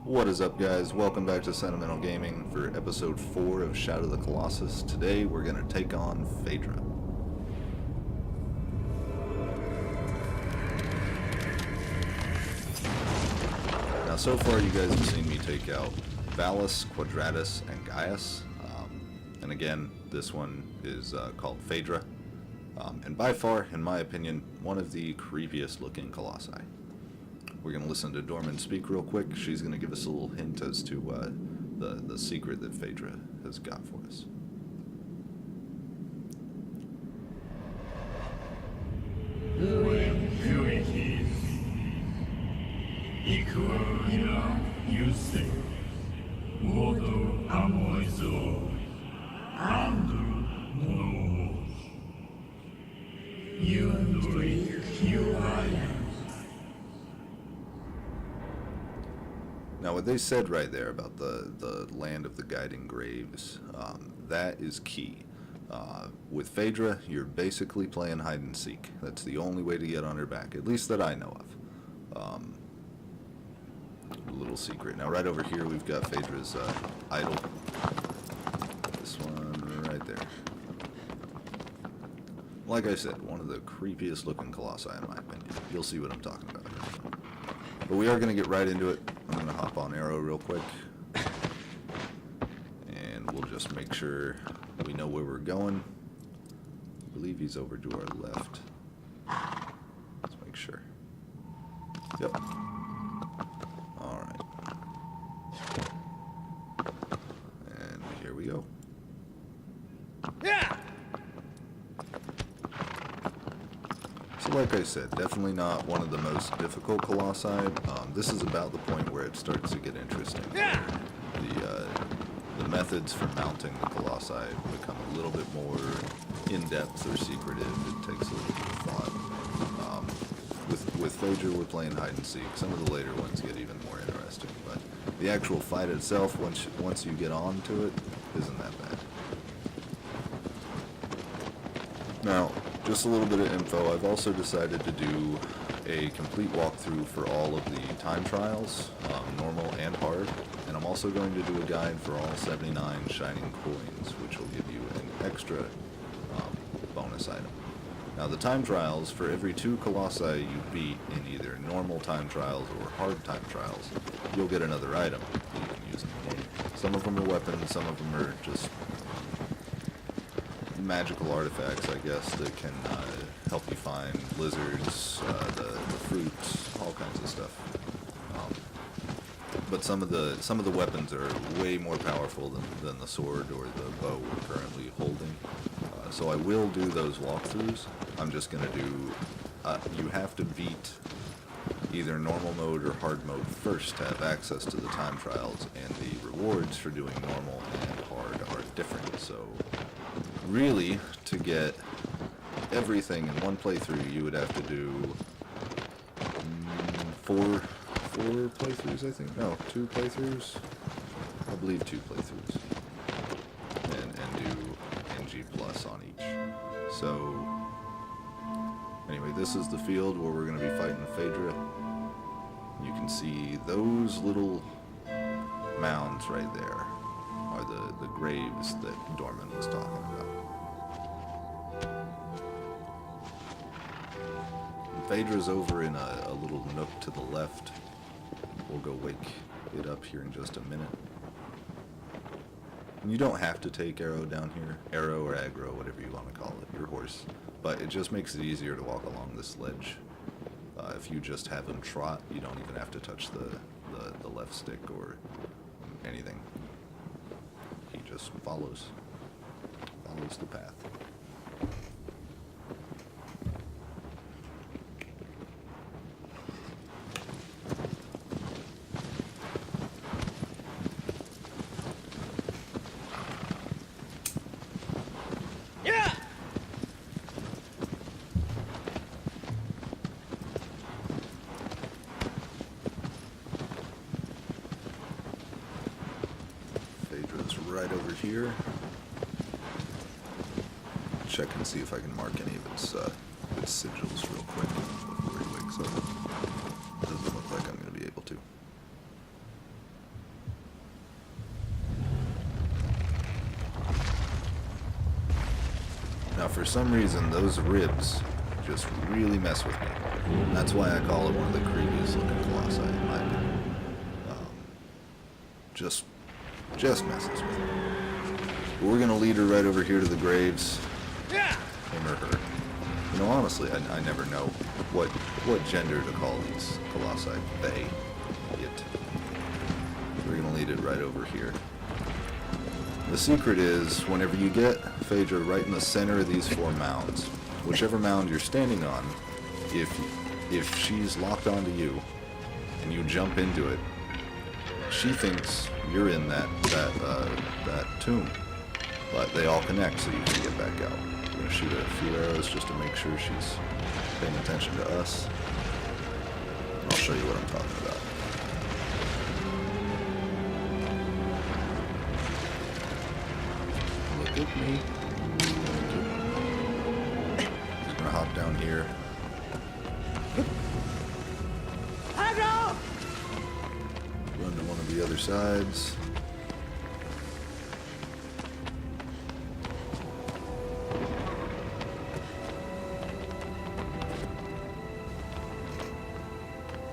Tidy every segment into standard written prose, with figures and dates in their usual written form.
What is up, guys? Welcome back to Sentimental Gaming for episode 4 of Shadow of the Colossus. Today we're going to take on Phaedra. Now so far you guys have seen me take out Valus, Quadratus, and Gaius. And again, this one is called Phaedra. And by far, in my opinion, one of the creepiest looking Colossi. We're going to listen to Dorman speak real quick. She's going to give us a little hint as to the secret that Phaedra has got for us. Now, what they said right there about the land of the guiding graves, that is key. With Phaedra, you're basically playing hide and seek. That's the only way to get on her back, at least that I know of. A little secret. Now, right over here, we've got Phaedra's idol. This one right there. Like I said, one of the creepiest looking colossi in my opinion. You'll see what I'm talking about. But we are going to get right into it. I'm going to hop on Arrow real quick. And we'll just make sure we know where we're going. I believe he's over to our left. Let's make sure. Yep. Alright. And here we go. Yeah! So like I said, definitely not one of the most difficult colossi. This is about the point where it starts to get interesting. Yeah! The methods for mounting the colossi become a little bit more in-depth or secretive. It takes a little bit of thought. With Phaedra, we're playing hide and seek. Some of the later ones get even more interesting, but the actual fight itself, once you get onto it, isn't that bad. Now, just a little bit of info. I've also decided to do a complete walkthrough for all of the time trials, normal and hard, and I'm also going to do a guide for all 79 shining coins, which will give you an extra bonus item. Now, the time trials, for every 2 colossi you beat in either normal time trials or hard time trials, you'll get another item that you can use in the game. Some of them are weapons, some of them are just magical artifacts, I guess, that can help you find lizards, the fruits, all kinds of stuff. But some of the weapons are way more powerful than the sword or the bow we're currently holding. So I will do those walkthroughs. I'm just going to do, you have to beat either normal mode or hard mode first to have access to the time trials, and the rewards for doing normal and hard are different. So really, to get everything in one playthrough, you would have to do 4 playthroughs, I think. No, 2 playthroughs. I believe 2 playthroughs. And do NG plus on each. So, anyway, this is the field where we're going to be fighting Phaedra. You can see those little mounds right there are the graves that Dorman was talking about. Phaedra's over in a little nook to the left. We'll go wake it up here in just a minute. And you don't have to take Arrow down here. Arrow or Aggro, whatever you want to call it, your horse. But it just makes it easier to walk along this ledge. If you just have him trot, you don't even have to touch the left stick or anything. He just follows the path. Right over here. Check and see if I can mark any of its sigils real quick before he wakes up. Doesn't look like I'm going to be able to. for some reason, those ribs just really mess with me. That's why I call it one of the creepiest looking colossi, in my opinion. Just messes with me. But we're gonna lead her right over here to the graves. Him or her. You know, honestly, I never know what gender to call these colossi. They. It. We're gonna lead it right over here. The secret is, whenever you get Phaedra right in the center of these 4 mounds, whichever mound you're standing on, if she's locked onto you and you jump into it, she thinks you're in that tomb. But they all connect, so you can get back out. We're gonna shoot a few arrows just to make sure she's paying attention to us. I'll show you what I'm talking about. Look at me. Just gonna hop down here. Run to one of the other sides.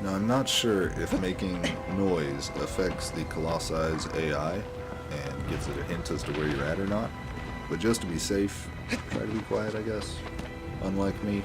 Now, I'm not sure if making noise affects the Colossus AI and gives it a hint as to where you're at or not, but just to be safe, try to be quiet, I guess, unlike me.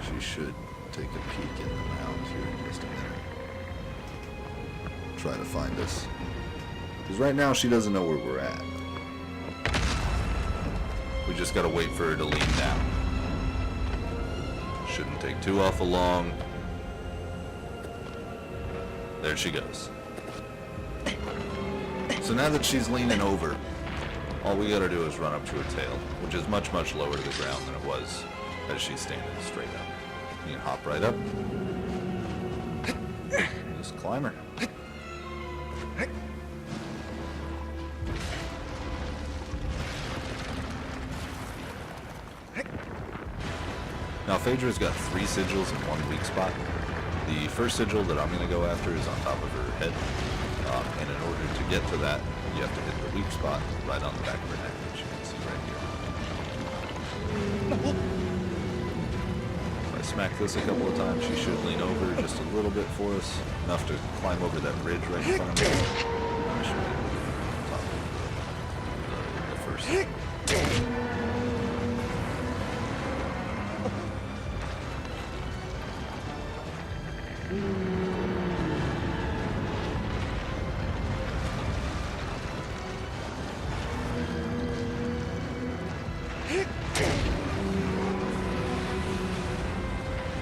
She should take a peek in the mound here in just a minute. Try to find us. Because right now she doesn't know where we're at. We just gotta wait for her to lean down. Shouldn't take too awful long. There she goes. So now that she's leaning over, all we gotta do is run up to her tail, which is much, much lower to the ground than it was as she's standing straight up. You can hop right up. Just climb her. Now Phaedra's got 3 sigils in one weak spot. The first sigil that I'm going to go after is on top of her head. And in order to get to that, you have to hit the weak spot right on the back of her neck, which you can see right here. Smack this a couple of times, she should lean over just a little bit for us, enough to climb over that bridge right in front of me. I should be on top of the first.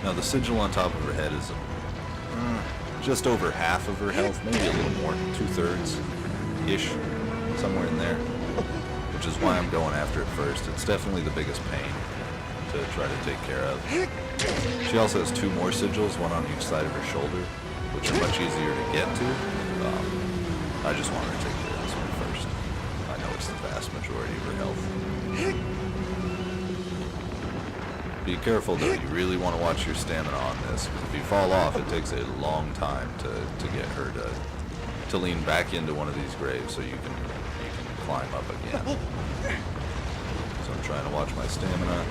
Now the sigil on top of her head is just over half of her health, maybe a little more, 2/3-ish, somewhere in there, which is why I'm going after it first. It's definitely the biggest pain to try to take care of. She also has 2 more sigils, one on each side of her shoulder, which are much easier to get to. I just want her to take care of this one first. I know it's the vast majority of her health. Be careful though, you really want to watch your stamina on this, because if you fall off, it takes a long time to get her to lean back into one of these graves so you can climb up again. So I'm trying to watch my stamina,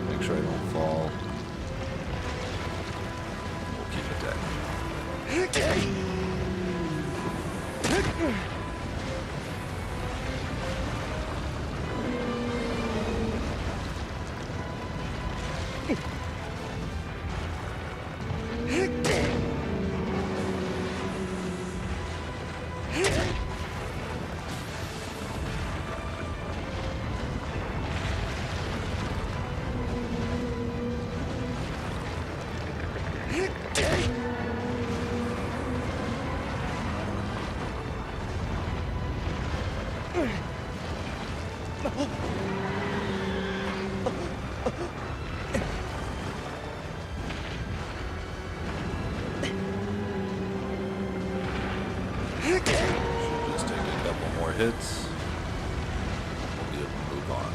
make sure I don't fall. We'll keep attacking. hits. We'll be able to move on.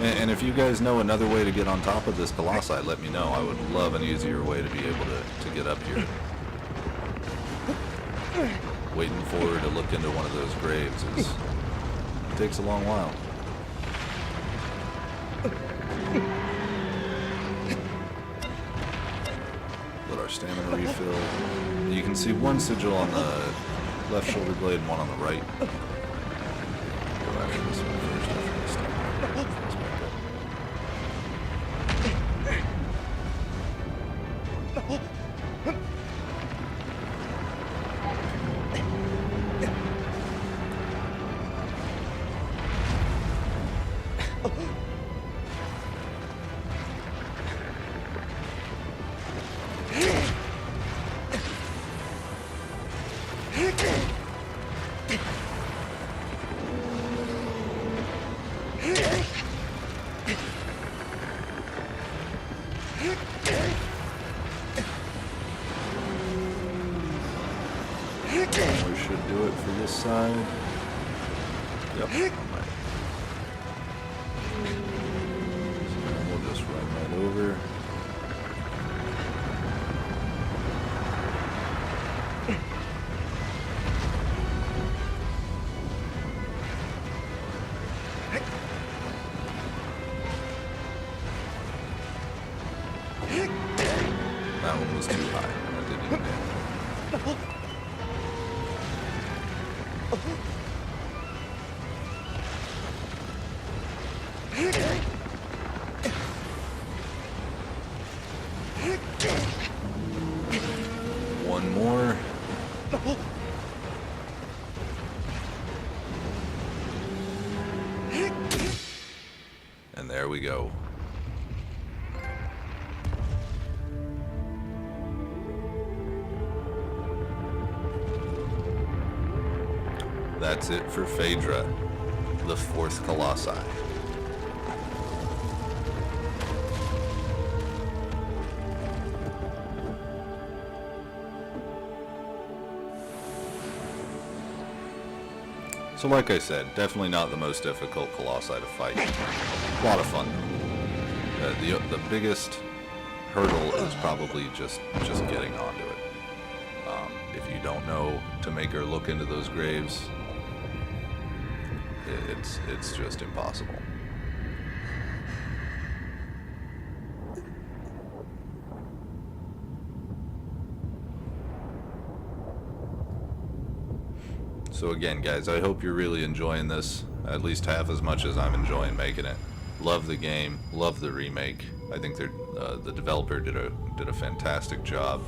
And if you guys know another way to get on top of this Colossi, let me know. I would love an easier way to be able to get up here. Waiting for her to look into one of those graves takes a long while. Let our stamina refill. You can see one sigil on the left shoulder blade and one on the right. Go after this one first after this stuff. We should do it for this side. Yep, alright. So we'll just run right over. That one was too high. That didn't even damage. One more. And there we go. That's it for Phaedra, the 4th Colossi. So like I said, definitely not the most difficult Colossi to fight. A lot of fun though. The biggest hurdle is probably just getting onto it. If you don't know to make her look into those graves, it's just impossible. So again, guys, I hope you're really enjoying this, at least half as much as I'm enjoying making it. Love the game, love the remake. I think the developer did a fantastic job.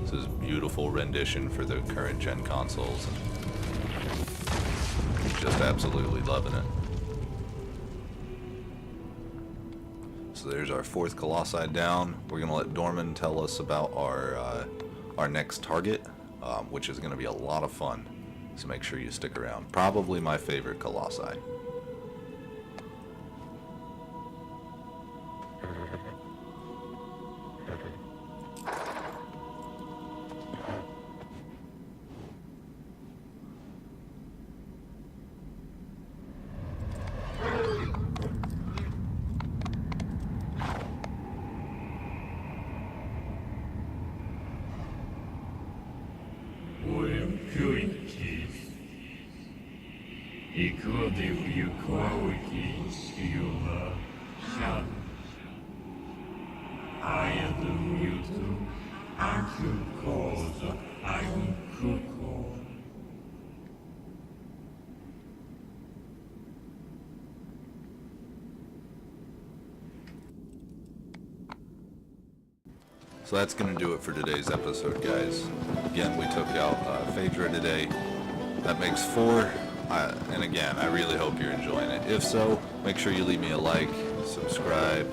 This is a beautiful rendition for the current gen consoles. And just absolutely loving it. So there's our 4th Colossi down. We're gonna let Dorman tell us about our next target, which is gonna be a lot of fun. So make sure you stick around. Probably my favorite Colossi. So that's going to do it for today's episode, guys. Again, we took out Phaedra today. That makes 4. And again, I really hope you're enjoying it. If so, make sure you leave me a like, subscribe,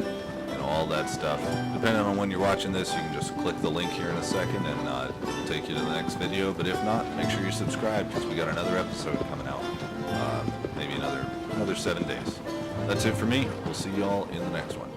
all that stuff. Depending on when you're watching this, you can just click the link here in a second and it'll take you to the next video. But if not, make sure you're subscribed because we got another episode coming out. Maybe another 7 days. That's it for me. We'll see y'all in the next one.